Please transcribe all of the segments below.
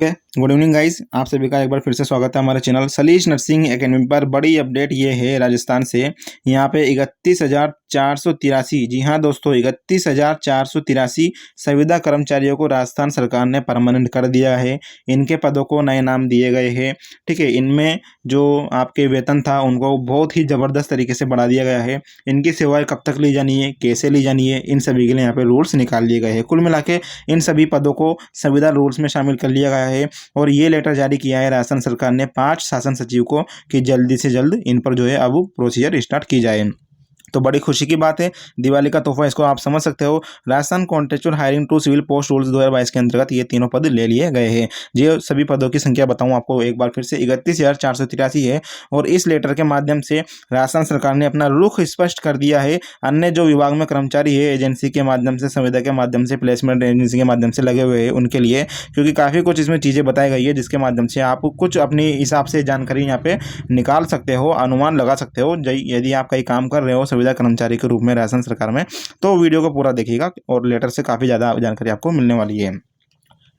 Okay, good evening guys. आप सभी का एक बार फिर से स्वागत है हमारे चैनल सलीश नर्सिंग एकेडमी पर। बड़ी अपडेट ये है राजस्थान से। यहाँ पे 31,483, जी हाँ दोस्तों, 31,483 संविदा कर्मचारियों को राजस्थान सरकार ने परमानेंट कर दिया है। इनके पदों को नए नाम दिए गए हैं। ठीक है, इनमें जो आपके वेतन था उनको बहुत ही ज़बरदस्त तरीके से बढ़ा दिया गया है। इनकी सेवाएं कब तक ली जानी है, कैसे ली जानी है, इन सभी के लिए यहाँ पे रूल्स निकाल लिए गए हैं। कुल मिला के इन सभी पदों को संविदा रूल्स में शामिल कर लिया गया है। और ये लेटर जारी किया है राजस्थान सरकार ने 5 शासन सचिव को कि जल्दी से जल्द इन पर जो है अब प्रोसीजर स्टार्ट की जाए। तो बड़ी खुशी की बात है, दिवाली का तोहफा इसको आप समझ सकते हो। Rajasthan contractual hiring to civil post rules 2022 के अंतर्गत ये तीनों पद ले लिए गए हैं। ये सभी पदों की संख्या बताऊं आपको एक बार फिर से, 31,483 है। और इस लेटर के माध्यम से राजस्थान सरकार ने अपना रुख स्पष्ट कर दिया है। अन्य जो विभाग में कर्मचारी है एजेंसी के माध्यम से, संविदा के माध्यम से, प्लेसमेंट एजेंसी के माध्यम से लगे हुए हैं उनके लिए, क्योंकि काफ़ी कुछ इसमें चीज़ें बताई गई है जिसके माध्यम से आप कुछ अपनी हिसाब से जानकारी यहाँ पे निकाल सकते हो, अनुमान लगा सकते हो। यदि आप कहीं काम कर रहे हो संविदा कर्मचारी के रूप में राजस्थान सरकार में, तो वीडियो को पूरा देखिएगा और लेटर से काफ़ी ज़्यादा जानकारी आपको मिलने वाली है।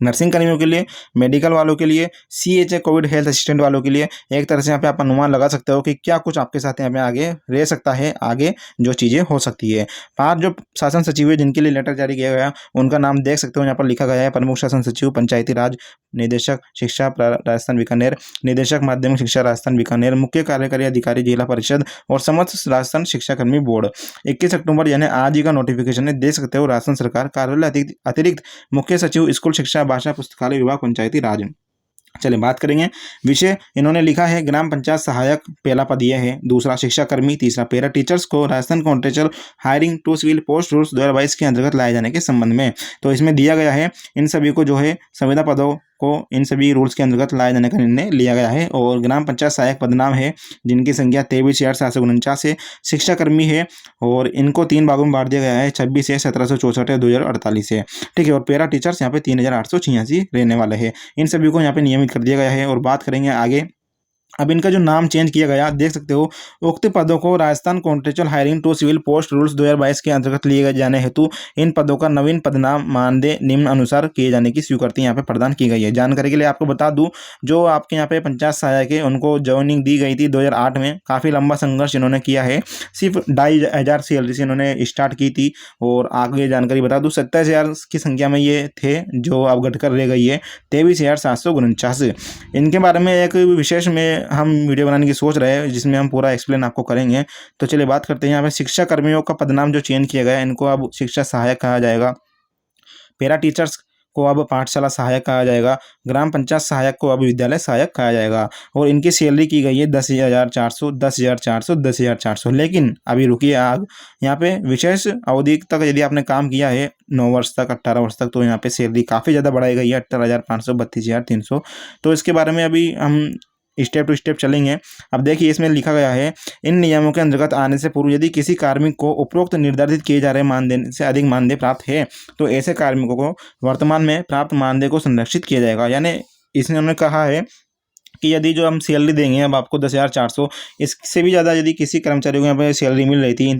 नर्सिंग कर्मियों के लिए, मेडिकल वालों के लिए, सीएचए कोविड हेल्थ असिस्टेंट वालों के लिए एक तरह से यहाँ पे आप अनुमान लगा सकते हो कि क्या कुछ आपके साथ यहाँ पे आगे रह सकता है, आगे जो चीज़ें हो सकती है। 5 जो शासन सचिव है जिनके लिए लेटर जारी किया गया, उनका नाम देख सकते हो यहाँ पर लिखा गया है। प्रमुख शासन सचिव पंचायती राज, निदेशक शिक्षा राजस्थान बीकानेर, निदेशक माध्यमिक शिक्षा राजस्थान बीकानेर, मुख्य कार्यकारी अधिकारी जिला परिषद और समस्त राजस्थान शिक्षाकर्मी बोर्ड। 21 अक्टूबर यानी आज ही का नोटिफिकेशन है, देख सकते हो। राजस्थान सरकार कार्यालय अतिरिक्त मुख्य सचिव स्कूल शिक्षा भाषा पुस्तकालय विभाग पंचायती राज। चलिए बात करेंगे विषय। इन्होंने लिखा है ग्राम पंचायत सहायक, पहला पद यह है। दूसरा शिक्षा कर्मी, तीसरा पैरा टीचर्स को Rajasthan contractual hiring to civil post rules 2022 के अंतर्गत लाए जाने के संबंध में। तो इसमें दिया गया है इन सभी को जो है संविदा पदों को इन सभी रूल्स के अंतर्गत लाए जाने का निर्णय लिया गया है। और ग्राम पंचायत सहायक पदनाम है जिनकी संख्या 23,749 है। शिक्षाकर्मी है और इनको 3 भागों में बांट दिया गया है, 26 है, 1764 है, 2048 है। ठीक है, और पैरा टीचर्स यहाँ पे 3,886 रहने वाले हैं। इन सभी को यहाँ पे नियमित कर दिया गया है। और बात करेंगे आगे। अब इनका जो नाम चेंज किया गया, देख सकते हो। उक्त पदों को Rajasthan contractual hiring to civil post rules 2022 के अंतर्गत लिए जाने हेतु इन पदों का नवीन पदनाम मानदेय निम्न अनुसार किए जाने की स्वीकृति यहाँ पे प्रदान की गई है। जानकारी के लिए आपको बता दूं, जो आपके यहाँ पे पंचायत सहायक है उनको ज्वाइनिंग दी गई थी 2008 में। काफ़ी लंबा संघर्ष इन्होंने किया है। सिर्फ 2,500 सैलरी से इन्होंने स्टार्ट की थी। और आगे जानकारी बता दूँ, 27,000 की संख्या में ये थे, जो अब घटकर रह गई है 23,749। इनके बारे में एक विशेष में हम वीडियो बनाने की सोच रहे हैं जिसमें हम पूरा एक्सप्लेन आपको करेंगे। तो चलिए बात करते हैं। यहाँ पे शिक्षा कर्मियों का पदनाम जो चेंज किया गया है, इनको अब शिक्षा सहायक कहा जाएगा। पैरा टीचर्स को अब पाठशाला सहायक कहा जाएगा। ग्राम पंचायत सहायक को अब विद्यालय सहायक कहा जाएगा। और इनकी सैलरी की गई है 10,400, 10,400, 10,400। लेकिन अभी रुकिए, आग यहाँ पे विशेष अवधि तक यदि आपने काम किया है 9 वर्ष तक, 18 वर्ष तक, तो यहाँ पे सैलरी काफ़ी ज़्यादा बढ़ाई गई है, 18,500, 32,300। तो इसके बारे में अभी हम स्टेप टू स्टेप चलेंगे। अब देखिए, इसमें लिखा गया है इन नियमों के अंतर्गत आने से पूर्व यदि किसी कार्मिक को उपरोक्त निर्धारित किए जा रहे मानदेय से अधिक मानदेय प्राप्त है तो ऐसे कार्मिकों को वर्तमान में प्राप्त मानदेय को संरक्षित किया जाएगा। यानी इसने कहा है कि यदि जो हम सैलरी देंगे अब आपको 10,400, इससे भी ज़्यादा यदि किसी कर्मचारी को यहाँ पे सैलरी मिल रही थी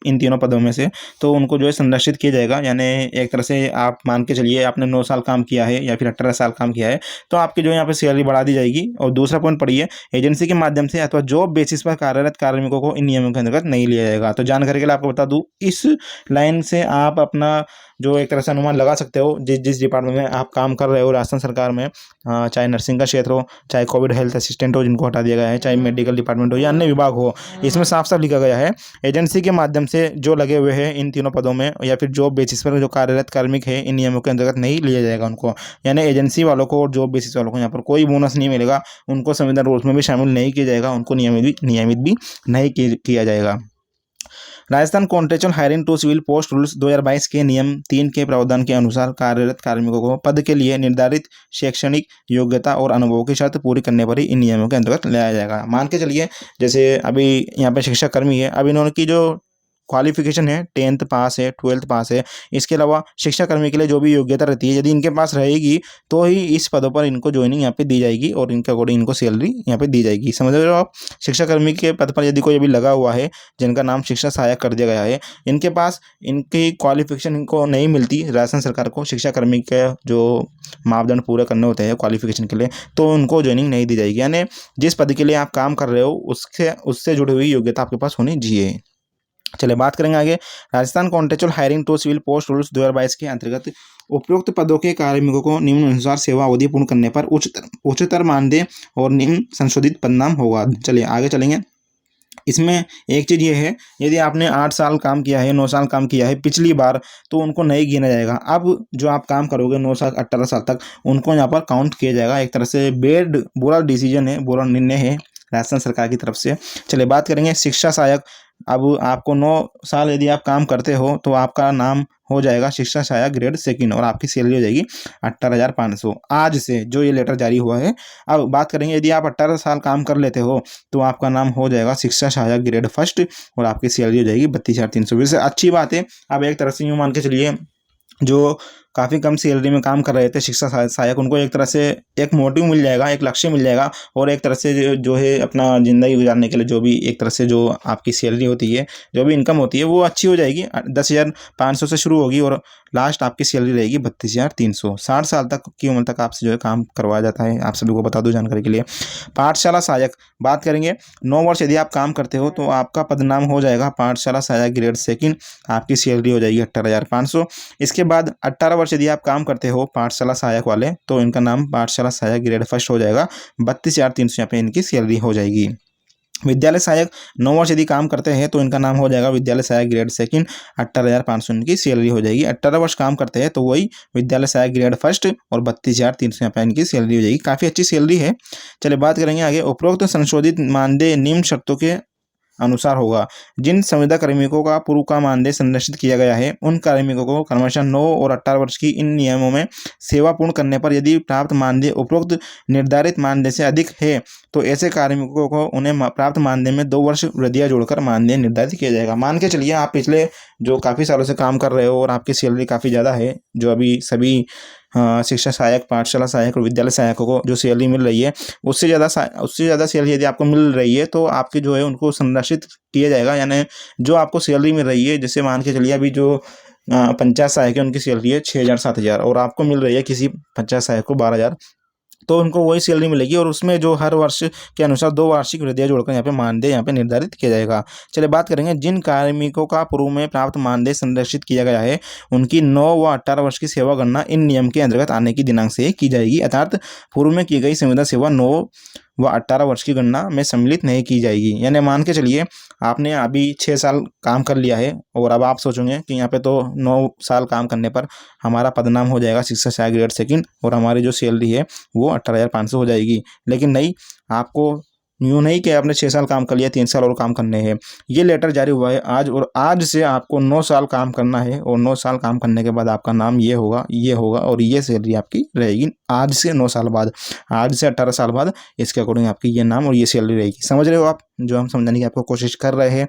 इन तीनों पदों में से, तो उनको जो है संरक्षित किया जाएगा। यानी एक तरह से आप मान के चलिए, आपने 9 साल काम किया है या फिर 18 साल काम किया है, तो आपकी जो यहाँ पे सैलरी बढ़ा दी जाएगी। और दूसरा पॉइंट पढ़िए, एजेंसी के माध्यम से अथवा जॉब बेसिस पर कार्यरत कार्मिकों को इन नियमों के अंतर्गत नहीं लिया जाएगा। तो जानकारी के लिए आपको बता दूँ, इस लाइन से आप अपना जो एक तरह से अनुमान लगा सकते हो जिस डिपार्टमेंट में आप काम कर रहे हो राजस्थान सरकार में, चाहे नर्सिंग का क्षेत्र हो, चाहे कोविड हेल्थ असिस्टेंट हो जिनको हटा दिया गया है, चाहे मेडिकल डिपार्टमेंट हो या अन्य विभाग हो, इसमें साफ साफ लिखा गया है एजेंसी के माध्यम से जो लगे हुए हैं इन तीनों पदों में या फिर जॉब बेसिस पर जो कार्यरत कार्मिक है इन नियमों के अंतर्गत नहीं लिया जाएगा उनको। यानी एजेंसी वालों को और जॉब बेसिस वालों को यहाँ पर कोई बोनस नहीं मिलेगा, उनको संविदा रूल्स में भी शामिल नहीं किया जाएगा, उनको नियमित भी नहीं किया जाएगा। Rajasthan contractual hiring to civil post rules 2022 के नियम 3 के प्रावधान के अनुसार कार्यरत कार्मिकों को पद के लिए निर्धारित शैक्षणिक योग्यता और अनुभव की शर्त पूरी करने पर ही इन नियमों के अंतर्गत लाया जाएगा। मान के चलिए, जैसे अभी यहाँ पे शिक्षा कर्मी है, अब इन्होंने की जो क्वालिफिकेशन है 10th पास है, 12th पास है। इसके अलावा शिक्षा कर्मी के लिए जो भी योग्यता रहती है यदि इनके पास रहेगी तो ही इस पदों पर इनको ज्वाइनिंग यहाँ पे दी जाएगी और इनके अकॉर्डिंग इनको सैलरी यहाँ पे दी जाएगी। समझ रहे हो आप। शिक्षा कर्मी के पद पर यदि कोई अभी लगा हुआ है जिनका नाम शिक्षा सहायक कर दिया गया है, इनके पास इनकी क्वालिफिकेशन इनको नहीं मिलती, राजस्थान सरकार को शिक्षा कर्मी के जो मापदंड पूरे करने होते हैं क्वालिफिकेशन के लिए, तो उनको ज्वाइनिंग नहीं दी जाएगी। यानी जिस पद के लिए आप काम कर रहे हो उससे जुड़ी हुई योग्यता आपके पास होनी चाहिए। चलिए बात करेंगे आगे। Rajasthan contractual hiring to civil post rules 2022 के अंतर्गत उपयुक्त पदों के कार्मिकों को निम्नानुसार सेवा अवधि पूर्ण करने पर उच्चतर मानदेय और निम्न संशोधित पदनाम होगा। चलिए आगे चलेंगे। इसमें एक चीज़ ये है, यदि आपने 8 साल काम किया है, 9 साल काम किया है पिछली बार, तो उनको नहीं गिना जाएगा। अब जो आप काम करोगे 9 साल 18 साल तक, उनको यहाँ पर काउंट किया जाएगा। एक तरह से बुरा डिसीजन है, बुरा निर्णय है राजस्थान सरकार की तरफ से। चलिए बात करेंगे शिक्षा सहायक। अब आपको 9 साल यदि आप काम करते हो तो आपका नाम हो जाएगा शिक्षा सहायक ग्रेड सेकंड और आपकी सैलरी हो जाएगी 18,500 आज से, जो ये लेटर जारी हुआ है। अब बात करेंगे यदि आप 18 साल काम कर लेते हो तो आपका नाम हो जाएगा शिक्षा सहायक ग्रेड फर्स्ट और आपकी सैलरी हो जाएगी 32,300। वैसे अच्छी बात है। अब एक तरह से यूँ मान के चलिए जो काफ़ी कम सैलरी में काम कर रहे थे शिक्षा सहायक, उनको एक तरह से एक मोटिव मिल जाएगा, एक लक्ष्य मिल जाएगा और एक तरह से जो है अपना ज़िंदगी गुजारने के लिए जो भी एक तरह से जो आपकी सैलरी होती है, जो भी इनकम होती है वो अच्छी हो जाएगी। 10,500 से शुरू होगी और लास्ट आपकी सैलरी रहेगी 32,300। 60 साल तक की उम्र तक आपसे जो है काम करवाया जाता है। आप सभी को बता दूं जानकारी के लिए। पाठशाला सहायक बात करेंगे। 9 वर्ष यदि आप काम करते हो तो आपका पदनाम हो जाएगा पाठशाला सहायक ग्रेड सेकंड, आपकी सैलरी हो जाएगी 18,500। इसके बाद 18 वर्ष यदि आप काम करते हो पाठशाला सहायक वाले तो इनका नाम पाठशाला सहायक ग्रेड फर्स्ट हो जाएगा, 32,300 यहाँ पे इनकी सैलरी हो जाएगी। विद्यालय सहायक 9 वर्ष यदि काम करते हैं तो इनका नाम हो जाएगा विद्यालय सहायक ग्रेड सेकंड, 18,500 इनकी सैलरी हो जाएगी। 18 वर्ष काम करते हैं तो वही विद्यालय सहायक ग्रेड फर्स्ट और 32,300 यहाँ पे इनकी सैलरी हो जाएगी। काफ़ी अच्छी सैलरी है। चलिए बात करेंगे आगे। उपरोक्त संशोधित मानदेय निम्न शर्तों के अनुसार होगा। जिन संविदा कार्मिकों का पूर्व का मानदेय संरक्षित किया गया है उन कार्मिकों को क्रमशः 9 और 18 वर्ष की इन नियमों में सेवा पूर्ण करने पर यदि प्राप्त मानदेय उपरोक्त निर्धारित मानदेय से अधिक है तो ऐसे कार्मिकों को उन्हें प्राप्त मानदेय में 2 वर्ष वृद्धियाँ जोड़कर मानदेय निर्धारित किया जाएगा। मान के चलिए आप पिछले जो काफ़ी सालों से काम कर रहे हो और आपकी सैलरी काफ़ी ज़्यादा है, जो अभी सभी शिक्षा सहायक, पाठशाला सहायक और विद्यालय सहायकों को जो सैलरी मिल रही है उससे ज़्यादा सैलरी यदि आपको मिल रही है तो आपकी जो है उनको संरक्षित किया जाएगा। यानी जो आपको सैलरी मिल रही है, जैसे मान के चलिए अभी जो पंचायत सहायक है उनकी सैलरी है 6,000 7,000 और आपको मिल रही है किसी पंचायत सहायक को 12,000, तो उनको वही सैलरी मिलेगी और उसमें जो हर वर्ष के अनुसार 2 वार्षिक वृद्धियाँ जोड़कर यहाँ पे मानदेय यहाँ पे निर्धारित किया जाएगा। चलिए बात करेंगे। जिन कार्मिकों का पूर्व में प्राप्त मानदेय संरक्षित किया गया है उनकी 9 व 18 वर्ष की सेवा गणना इन नियम के अंतर्गत आने की दिनांक से की जाएगी, अर्थात पूर्व में की गई संविदा सेवा 9 व 18 वर्ष की गणना में सम्मिलित नहीं की जाएगी। यानी मान के चलिए आपने अभी 6 साल काम कर लिया है और अब आप सोचोगे कि यहाँ पे तो 9 साल काम करने पर हमारा पदनाम हो जाएगा शिक्षा सहायक ग्रेड सेकंड और हमारी जो सैलरी है वो 18,500 हो जाएगी। लेकिन नहीं, आपको यूँ नहीं कि आपने 6 साल काम कर लिया, 3 साल और काम करने हैं। ये लेटर जारी हुआ है आज और आज से आपको 9 साल काम करना है और 9 साल काम करने के बाद आपका नाम ये होगा और ये सैलरी आपकी रहेगी। आज से 9 साल बाद, आज से 18 साल बाद इसके अकॉर्डिंग आपकी ये नाम और ये सैलरी रहेगी। समझ रहे हो आप जो हम समझाने की आपको कोशिश कर रहे हैं।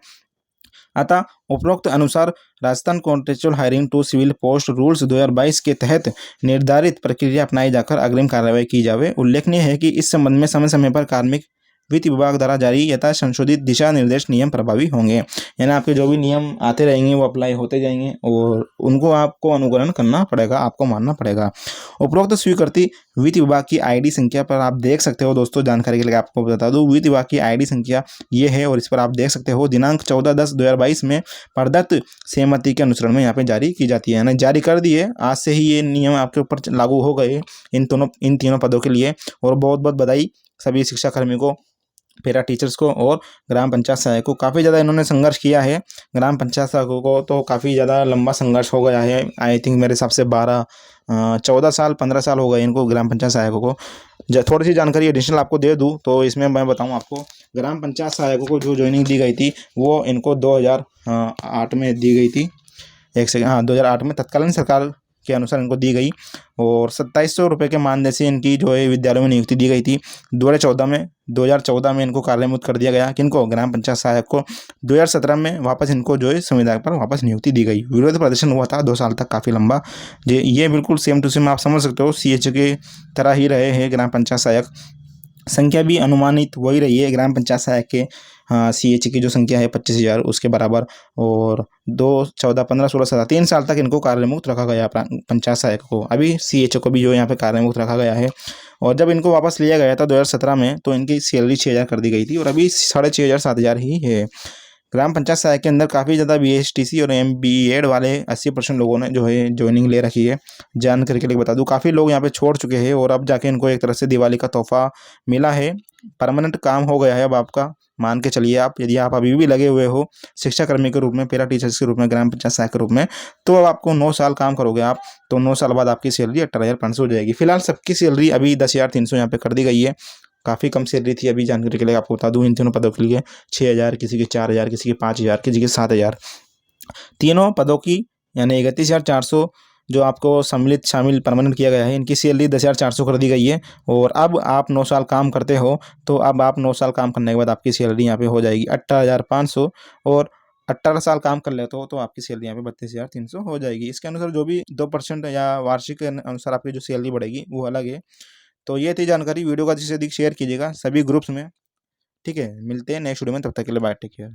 अतः उपरोक्त अनुसार Rajasthan contractual hiring to civil post rules 2022 के तहत निर्धारित प्रक्रिया अपनाई जाकर अग्रिम कार्रवाई की जावे। उल्लेखनीय है कि इस संबंध में समय समय पर कार्मिक वित्त विभाग द्वारा जारी यथा संशोधित दिशा निर्देश नियम प्रभावी होंगे। यानी आपके जो भी नियम आते रहेंगे वो अप्लाई होते जाएंगे और उनको आपको अनुकरण करना पड़ेगा, आपको मानना पड़ेगा। उपरोक्त स्वीकृति वित्त विभाग की आईडी संख्या पर आप देख सकते हो। दोस्तों जानकारी के लिए आपको बता दूं, वित्त विभाग की आईडी संख्या ये है और इस पर आप देख सकते हो दिनांक 14/10/2022 में प्रदत्त सहमति के अनुसरण में यहाँ पे जारी की जाती है। यानी जारी कर दिए, आज से ही ये नियम आपके ऊपर लागू हो गए इन तीनों पदों के लिए। और बहुत बहुत बधाई सभी शिक्षा कर्मियों को, पैरा टीचर्स को और ग्राम पंचायत सहायक को। काफ़ी ज़्यादा इन्होंने संघर्ष किया है। ग्राम पंचायत सहायकों को तो काफ़ी ज़्यादा लंबा संघर्ष हो गया है। आई थिंक मेरे हिसाब से 14 साल 15 साल हो गए इनको में पंचायत सहायकों को। थोड़ी सी जानकारी एडिशनल आपको दे दूँ तो इसमें मैं बताऊँ आपको, ग्राम पंचायत सहायकों को जो ज्वाइनिंग दी गई थी वो इनको 2008 में दी गई थी। 2008 में तत्कालीन सरकार के अनुसार इनको दी गई और 2700 रुपये के मानदेय से इनकी जो है विद्यालयों में नियुक्ति दी गई थी। 2014 में इनको कार्यमुक्त कर दिया गया, किनको, ग्राम पंचायत सहायक को। 2017 में वापस इनको जो है संविदा पर वापस नियुक्ति दी गई। विरोध प्रदर्शन हुआ था 2 साल तक, काफ़ी लंबा। ये बिल्कुल सेम टू सेम आप समझ सकते हो CH की तरह ही रहे हैं ग्राम पंचायत सहायक। संख्या भी अनुमानित वही रही है ग्राम पंचायत सहायक के CH की जो संख्या है 25,000 उसके बराबर। और 2, 14, 15, 16, 17 3 साल तक इनको कार्यमुक्त रखा गया पंचायत सहायक को। अभी CH को भी जो यहाँ पे कार्यमुक्त रखा गया है। और जब इनको वापस लिया गया था 2017 में, तो इनकी सैलरी 6,000 कर दी गई थी और अभी 6,500 7,000 ही है। ग्राम पंचायत सहायक के अंदर काफ़ी ज़्यादा BSTC और MBEd वाले 80% लोगों ने जो है ज्वाइनिंग ले रखी है। जानकारी के लिए बता दूं, काफ़ी लोग यहाँ पे छोड़ चुके हैं और अब जाके इनको एक तरह से दिवाली का तोहफा मिला है। परमानेंट काम हो गया है अब आपका, मान के चलिए आप। यदि आप अभी भी लगे हुए हो शिक्षाकर्मी के रूप में, पैरा टीचर्स के रूप में, ग्राम पंचायत सहायक के रूप में, तो अब आपको 9 साल काम करोगे आप, तो 9 साल बाद आपकी सैलरी 18,500 हो जाएगी। फिलहाल सबकी सैलरी अभी 10,300 यहाँ पे कर दी गई है। काफ़ी कम सैलरी थी। अभी जानकारी के लिए आपको बता दूं, इन तीनों पदों के लिए 6,000, किसी की 4,000, किसी की 5,000, किसी की 7,000। तीनों पदों की यानी 31,400 जो आपको शामिल परमानेंट किया गया है, इनकी सैलरी 10,400 कर दी गई है। और अब आप 9 साल काम करते हो, तो अब आप 9 साल काम करने के बाद आपकी सैलरी यहाँ पे हो जाएगी 18,500। और 18 साल काम कर लेते हो तो आपकी सैलरी यहाँ पे 32,300 हो जाएगी। इसके अनुसार जो भी 2% या वार्षिक के अनुसार आपकी जो सैलरी बढ़ेगी वो अलग है। तो ये थी जानकारी। वीडियो को अधिक से अधिक शेयर कीजिएगा सभी ग्रुप्स में। ठीक है, मिलते हैं नेक्स्ट वीडियो में, तब तक के लिए बाय, टेक केयर।